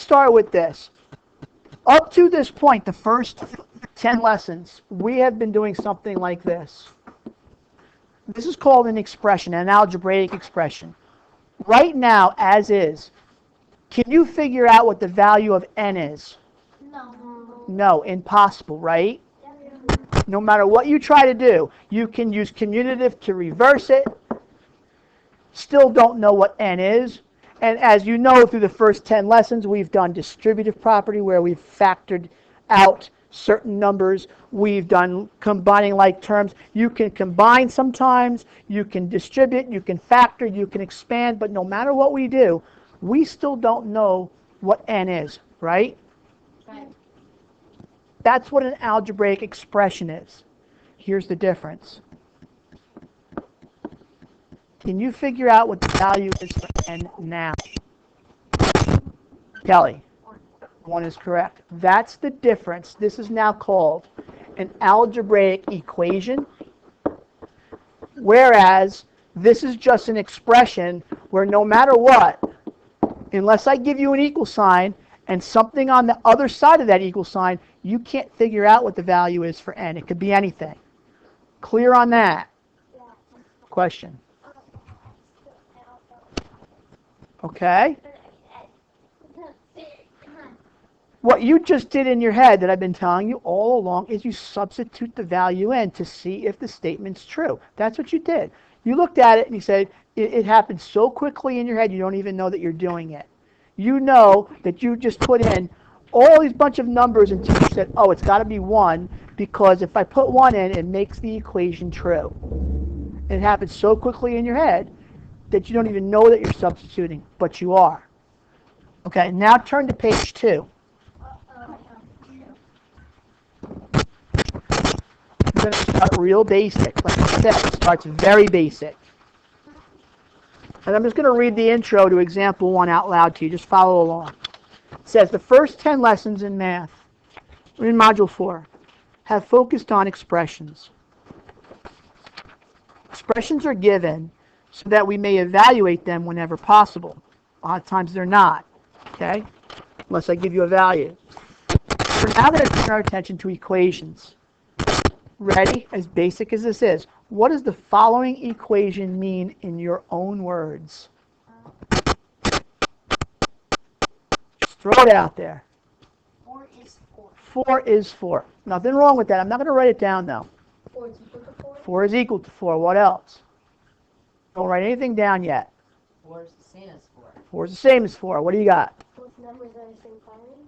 start with this. Up to this point, the first 10 lessons, we have been doing something like this. This is called an expression, an algebraic expression. Right now, as is, can you figure out what the value of n is? No. No, impossible, right? No matter what you try to do, you can use commutative to reverse it. Still don't know what n is. And as you know, through the first 10 lessons, we've done distributive property where we've factored out certain numbers. We've done combining like terms. You can combine sometimes, you can distribute, you can factor, you can expand, but no matter what we do, we still don't know what n is, right? Right. That's what an algebraic expression is. Here's the difference. Can you figure out what the value is for n now? Kelly, 1 is correct. That's the difference. This is now called an algebraic equation, whereas this is just an expression where no matter what, unless I give you an equal sign and something on the other side of that equal sign, you can't figure out what the value is for n. It could be anything. Clear on that? Question? Okay? What you just did in your head that I've been telling you all along is you substitute the value in to see if the statement's true. That's what you did. You looked at it and you said, it happened so quickly in your head you don't even know that you're doing it. You know that you just put in all these bunch of numbers until you said, oh, it's got to be 1, because if I put 1 in, it makes the equation true. It happens so quickly in your head that you don't even know that you're substituting, but you are. Okay, now turn to page 2. I'm going to start real basic. Like I said, it starts very basic. And I'm just going to read the intro to example 1 out loud to you. Just follow along. It says, the first 10 lessons in math, in Module 4, have focused on expressions. Expressions are given so that we may evaluate them whenever possible. A lot of times they're not, okay? Unless I give you a value. We're now going to turn our attention to equations. Ready? As basic as this is, what does the following equation mean in your own words? Just throw it out there. 4 is 4. 4 is 4. Nothing wrong with that. I'm not going to write it down, though. 4 is equal to 4. 4 is equal to 4. What else? Don't write anything down yet. 4 is the same as 4. 4 is the same as 4. What do you got? Both numbers are the same quantity.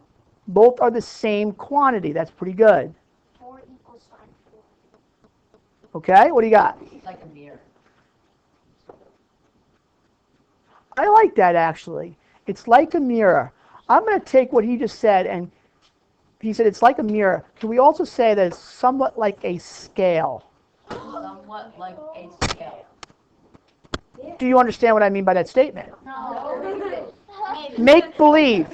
Both are the same quantity. That's pretty good. 4 equals 5. Okay, what do you got? It's like a mirror. I like that, actually. It's like a mirror. I'm going to take what he just said, and he said it's like a mirror. Can we also say that it's somewhat like a scale? Somewhat like a scale. Do you understand what I mean by that statement? No. Make believe.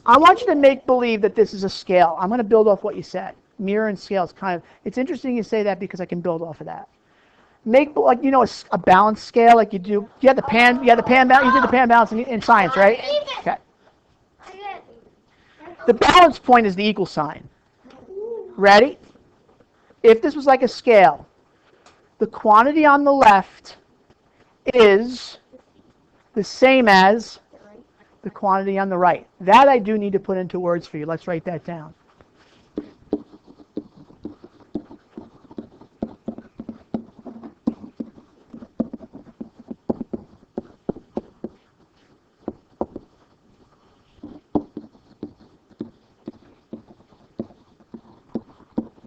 I want you to make believe that this is a scale. I'm going to build off what you said. Mirror and scale is kind of, it's interesting you say that because I can build off of that. Make, like, you know, a balance scale, like you do. You had the pan balance. You did the pan balance in science, right? Okay. The balance point is the equal sign. Ready? If this was like a scale, the quantity on the left is the same as the quantity on the right. That I do need to put into words for you. Let's write that down.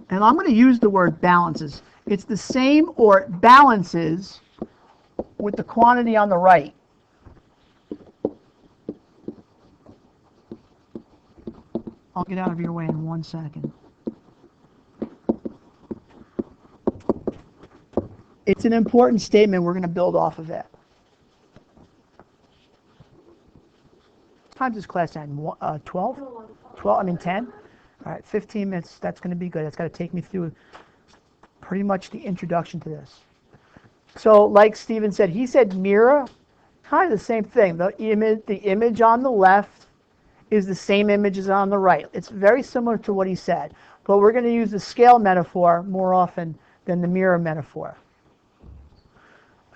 And I'm going to use the word balances. It's the same or balances with the quantity on the right. I'll get out of your way in 1 second. It's an important statement. We're going to build off of it. What time does class end? 12? 12? I mean 10? All right, 15 minutes. That's going to be good. That's got to take me through pretty much the introduction to this. So, like Stephen said, he said mirror, kind of the same thing. The image on the left is the same image as on the right. It's very similar to what he said, but we're going to use the scale metaphor more often than the mirror metaphor.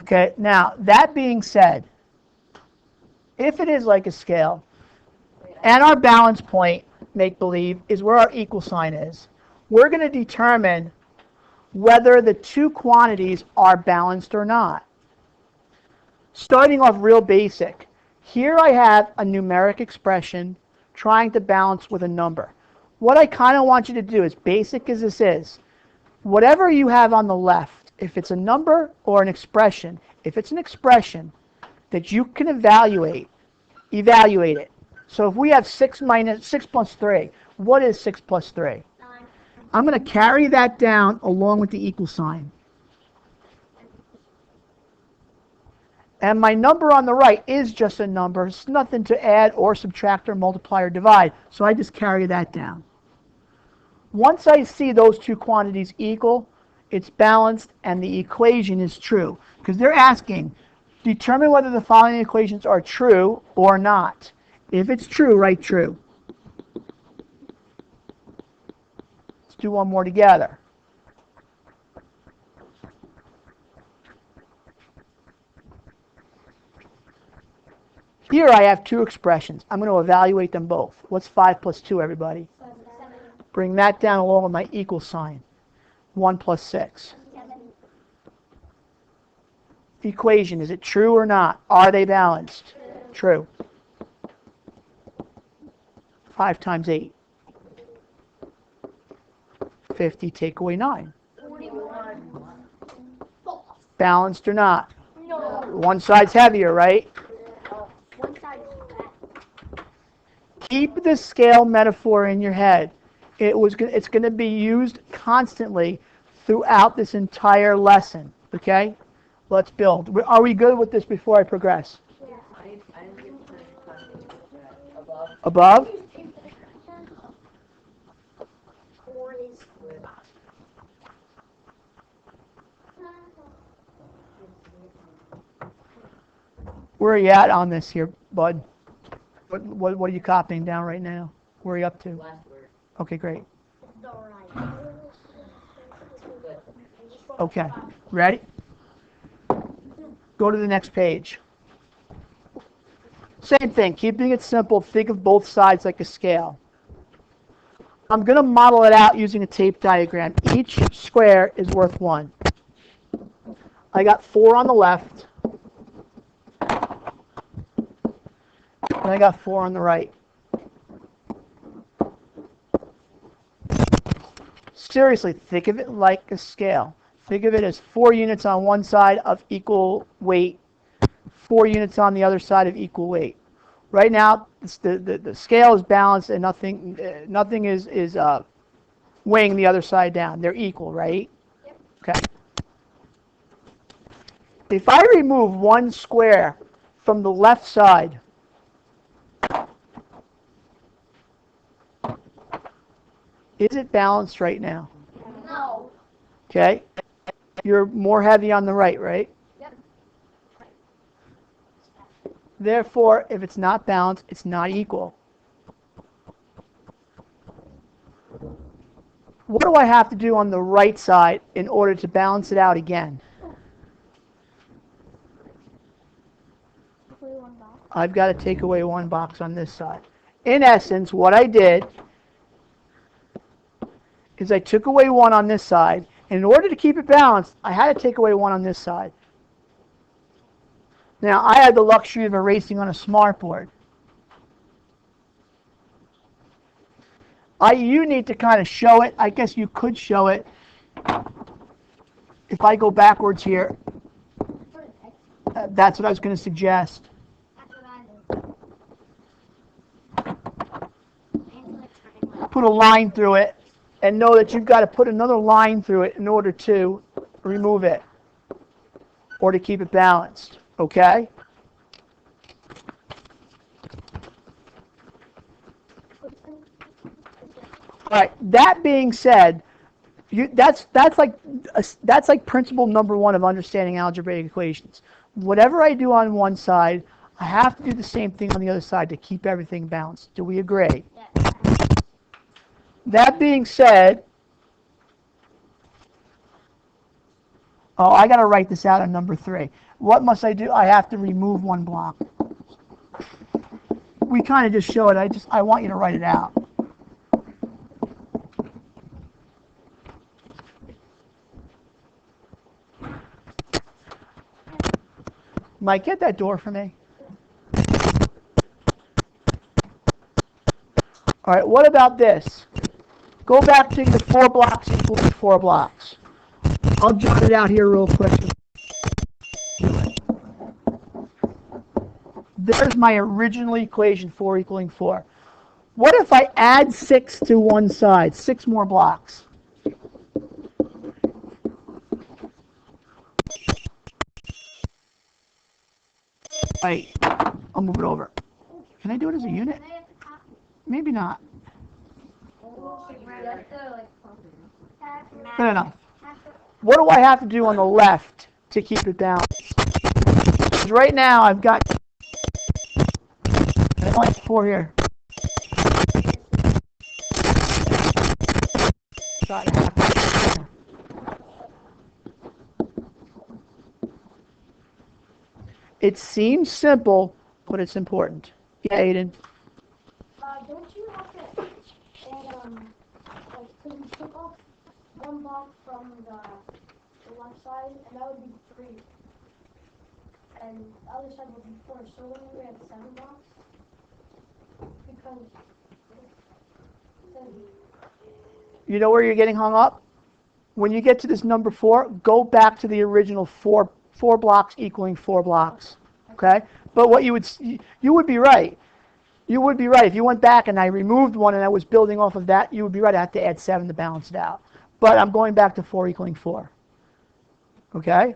Okay, now that being said, if it is like a scale, and our balance point, make believe, is where our equal sign is, we're going to determine whether the two quantities are balanced or not. Starting off real basic, here I have a numeric expression trying to balance with a number. What I kind of want you to do, as basic as this is, whatever you have on the left, if it's a number or an expression, if it's an expression that you can evaluate it. So if we have 6 plus 3, what is 6 plus 3? 9. I'm going to carry that down along with the equal sign. And my number on the right is just a number. It's nothing to add or subtract or multiply or divide. So I just carry that down. Once I see those two quantities equal, it's balanced and the equation is true. Because they're asking, determine whether the following equations are true or not. If it's true, write true. Let's do one more together. Here I have two expressions. I'm going to evaluate them both. What's 5 plus 2, everybody? 7. Bring that down along with my equal sign. 1 plus 6. 7. Equation, is it true or not? Are they balanced? True. 5 times 8. 50, take away 9. 41. Balanced or not? No. One side's heavier, right? One side is flat. Keep the scale metaphor in your head. It's going to be used constantly throughout this entire lesson. Okay? Let's build. Are we good with this before I progress? Yeah. I didn't get the first question. Above. Above? 4 is Where are you at on this here, bud? What are you copying down right now? Where are you up to? Last word. Okay, great. alright. Good. Okay, ready? Go to the next page. Same thing, keeping it simple, think of both sides like a scale. I'm going to model it out using a tape diagram. Each square is worth 1. I got 4 on the left, and I got 4 on the right. Seriously, think of it like a scale. Think of it as 4 units on one side of equal weight, 4 units on the other side of equal weight. Right now, the scale is balanced and nothing is weighing the other side down. They're equal, right? Yep. Okay. If I remove 1 square from the left side, is it balanced right now? No. Okay. You're more heavy on the right, right? Yep. Therefore, if it's not balanced, it's not equal. What do I have to do on the right side in order to balance it out again? I've got to take away 1 box on this side. In essence, what I did is I took away 1 on this side, and in order to keep it balanced, I had to take away 1 on this side. Now, I had the luxury of erasing on a smartboard. You need to kind of show it. I guess you could show it. If I go backwards here, that's what I was going to suggest. Put a line through it, and know that you've got to put another line through it in order to remove it, or to keep it balanced. Okay? All right. That being said, that's like principle number 1 of understanding algebraic equations. Whatever I do on one side, I have to do the same thing on the other side to keep everything balanced. Do we agree? Yeah. That being said, oh, I got to write this out on number 3. What must I do? I have to remove one block. We kind of just show it. I want you to write it out. Mike, get that door for me. All right, what about this? Go back to the 4 blocks equals 4 blocks. I'll jot it out here real quick. There's my original equation, 4 equaling 4. What if I add 6 to one side? 6 more blocks. Wait, I'll move it over. Can I do it as a unit? Maybe not. Good enough. What do I have to do on the left to keep it balanced? Because right now I've got I only have 4 here. It seems simple, but it's important. Yeah, Aiden. Don't you have to add, like, because you took off one block from the left side, and that would be 3. And the other side would be 4. So when we had 7 blocks, because then You know where you're getting hung up? When you get to this number 4, go back to the original 4 blocks equaling 4 blocks. Okay? But what you would be right. You would be right. If you went back and I removed one and I was building off of that, you would be right. I have to add 7 to balance it out. But I'm going back to 4 equaling 4. Okay?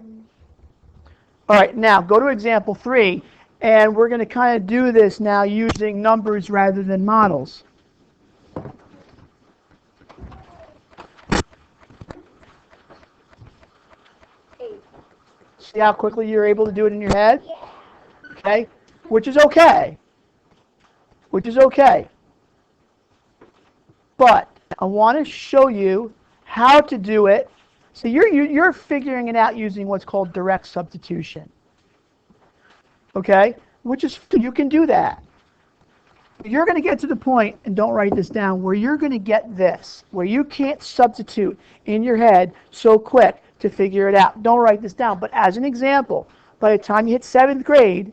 All right, now go to example 3, and we're going to kind of do this now using numbers rather than models. See how quickly you're able to do it in your head? Okay? Which is okay. Which is okay. But I want to show you how to do it. So you're figuring it out using what's called direct substitution. Okay? Which is, you can do that. You're going to get to the point, and don't write this down, where you're going to get this, where you can't substitute in your head so quick to figure it out. Don't write this down. But as an example, by the time you hit 7th grade,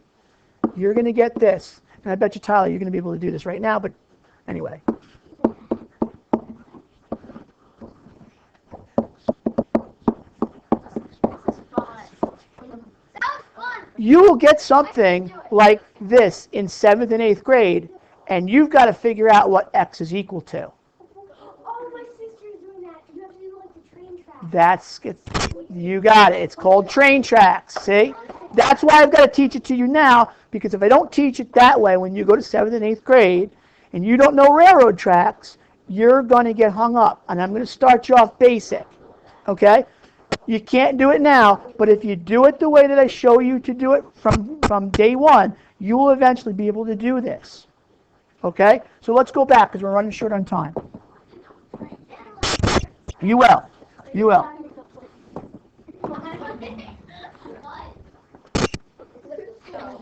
you're going to get this. And I bet you, Tyler, you're going to be able to do this right now, but anyway. You will get something like this in 7th and 8th grade, and you've got to figure out what x is equal to. oh, my sister's doing that. You have to do like the train track. You got it. It's called train tracks. See? That's why I've got to teach it to you now, because if I don't teach it that way when you go to 7th and 8th grade, and you don't know railroad tracks, you're going to get hung up. And I'm going to start you off basic. Okay? You can't do it now, but if you do it the way that I show you to do it from day 1, you will eventually be able to do this. Okay? So let's go back because we're running short on time. You will. You will.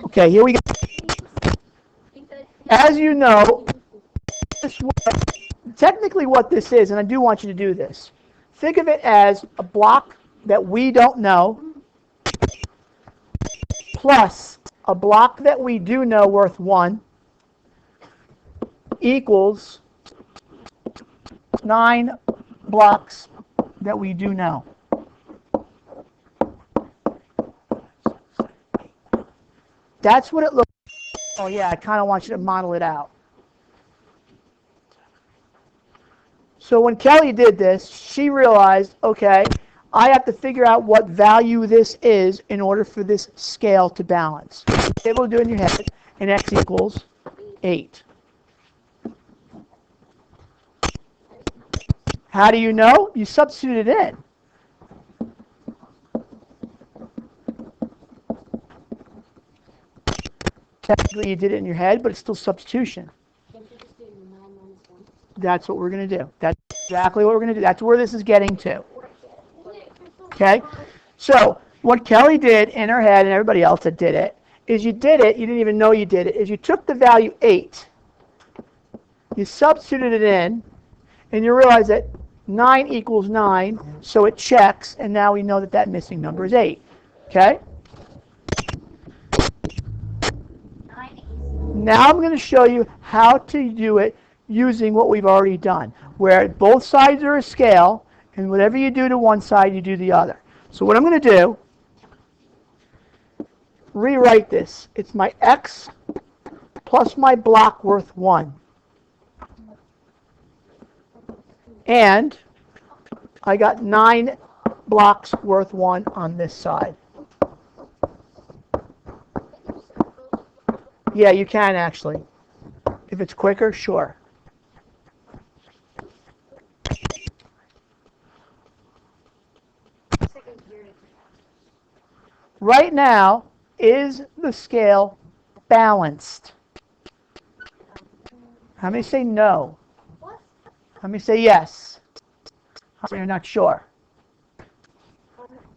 Okay, here we go. As you know, technically what this is, and I do want you to do this, think of it as a block that we don't know plus a block that we do know worth 1 equals 9 blocks that we do know. That's what it looks like. Oh yeah, I kind of want you to model it out. So when Kelly did this, she realized, okay, I have to figure out what value this is in order for this scale to balance. You're able to do it in your head, and x equals 8. How do you know? You substitute it in. Technically, you did it in your head, but it's still substitution. That's what we're going to do. That's exactly what we're going to do. That's where this is getting to. Okay? So, what Kelly did in her head, and everybody else that did it, is you did it, you didn't even know you did it, is you took the value 8, you substituted it in, and you realize that 9 equals 9, so it checks, and now we know that that missing number is 8. Okay? Now I'm going to show you how to do it using what we've already done, where both sides are a scale, and whatever you do to one side, you do the other. So what I'm going to do, rewrite this. It's my x plus my block worth 1. And I got 9 blocks worth 1 on this side. Yeah, you can actually. If it's quicker, sure. Right now, is the scale balanced? How many say no? How many say yes? How many are not sure?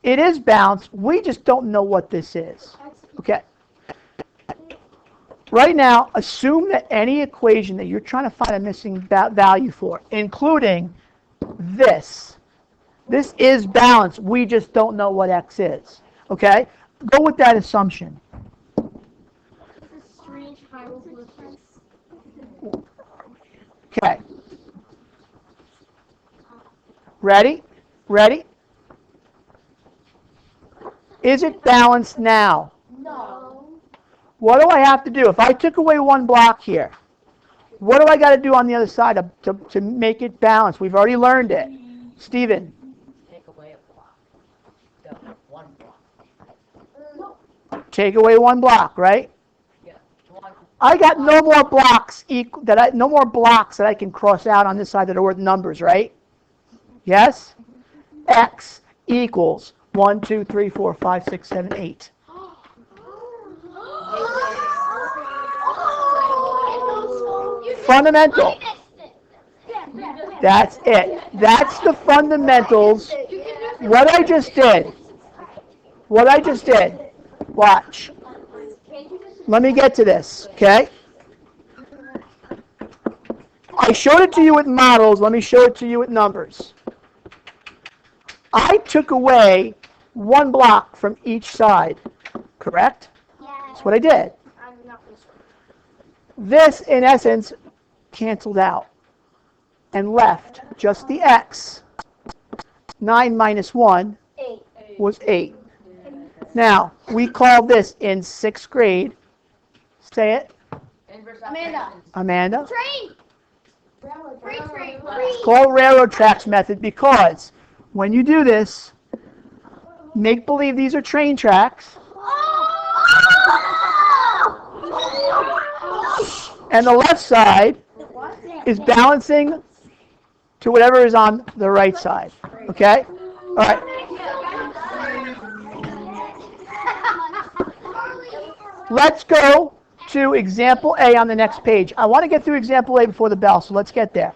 It is balanced. We just don't know what this is. Okay. Right now, assume that any equation that you're trying to find a missing value for, including this is balanced. We just don't know what x is. Okay? Go with that assumption. Okay. Ready? Ready? Is it balanced now? No. What do I have to do? If I took away one block here, what do I got to do on the other side to make it balanced? We've already learned it. Steven. Take away a block. Go. One block. Take away one block, right? Yeah. One. I got no more blocks no more blocks that I can cross out on this side that are worth numbers, right? Yes? X equals 1, 2, 3, 4, 5, 6, 7, 8. Fundamental. That's it. That's the fundamentals. What I just did. What I just did. Watch. Let me get to this, okay? I showed it to you with models. Let me show it to you with numbers. I took away one block from each side, correct? That's what I did. This, in essence, canceled out and left just the x. 9 minus 1 was 8. Now, we call this in 6th grade, say it. Amanda. Train. It's called railroad tracks method because when you do this, make believe these are train tracks. And the left side is balancing to whatever is on the right side. Okay? All right. Let's go to example A on the next page. I want to get through example A before the bell, so let's get there.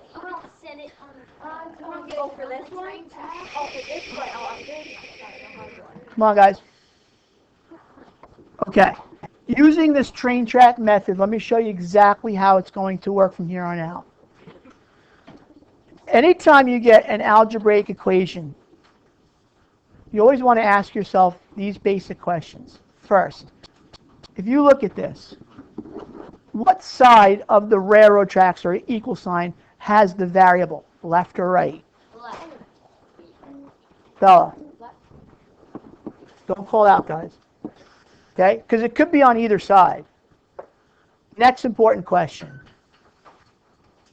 Come on, guys. Okay. Using this train track method, let me show you exactly how it's going to work from here on out. Anytime you get an algebraic equation, you always want to ask yourself these basic questions. First, if you look at this, what side of the railroad tracks or equal sign has the variable, left or right? Left. Bella. Don't call it out, guys. Okay? Because it could be on either side. Next important question.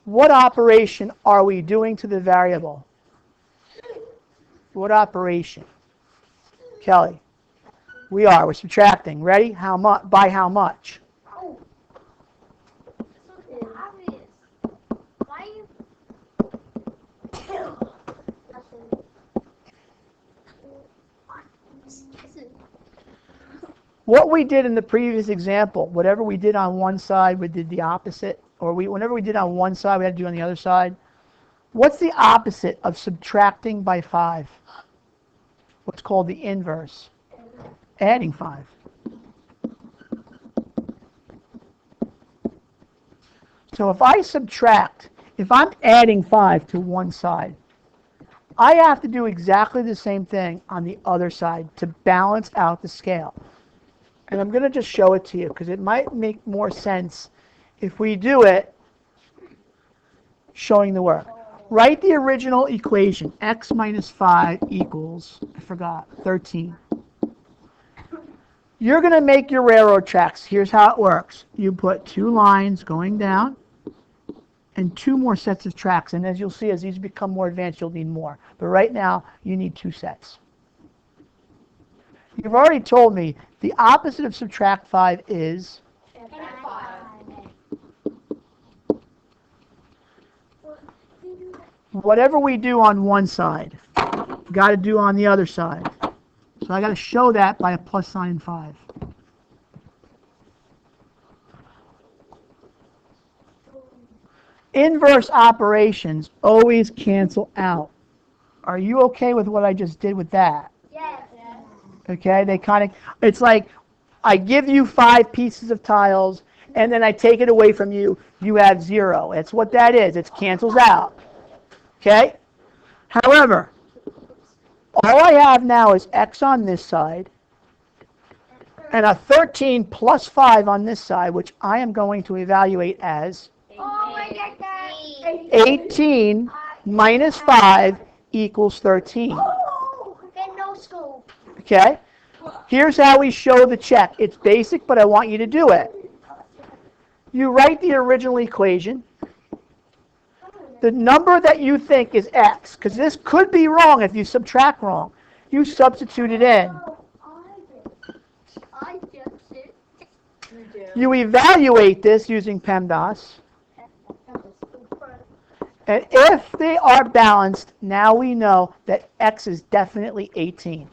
What operation are we doing to the variable? What operation? Kelly. We're subtracting. Ready? How much? By how much? What we did in the previous example, whatever we did on one side, we did the opposite, or whenever we did on one side, we had to do on the other side. What's the opposite of subtracting by 5? What's called the inverse. Adding 5. So if I subtract, if I'm adding 5 to one side, I have to do exactly the same thing on the other side to balance out the scale. And I'm going to just show it to you because it might make more sense if we do it showing the work. Write the original equation, x minus 5 equals, I forgot, 13. You're going to make your railroad tracks. Here's how it works. You put 2 lines going down and 2 more sets of tracks. And as you'll see, as these become more advanced, you'll need more. But right now, you need 2 sets. You've already told me the opposite of subtract 5 is? Whatever we do on one side, got to do on the other side. So I got to show that by a plus sign 5. Inverse operations always cancel out. Are you okay with what I just did with that? Yes. Okay, they kind of, it's like I give you 5 pieces of tiles and then I take it away from you, you have 0. That's what that is. It cancels out. Okay? However, all I have now is x on this side and a 13 plus 5 on this side, which I am going to evaluate as Oh my God. 18 minus 5 equals 13. Oh, then no scope. Okay? Here's how we show the check. It's basic, but I want you to do it. You write the original equation. The number that you think is x, because this could be wrong if you subtract wrong. You substitute it in. I guess it. You evaluate this using PEMDAS. And if they are balanced, now we know that x is definitely 18.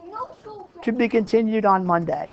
No scope. To be continued on Monday.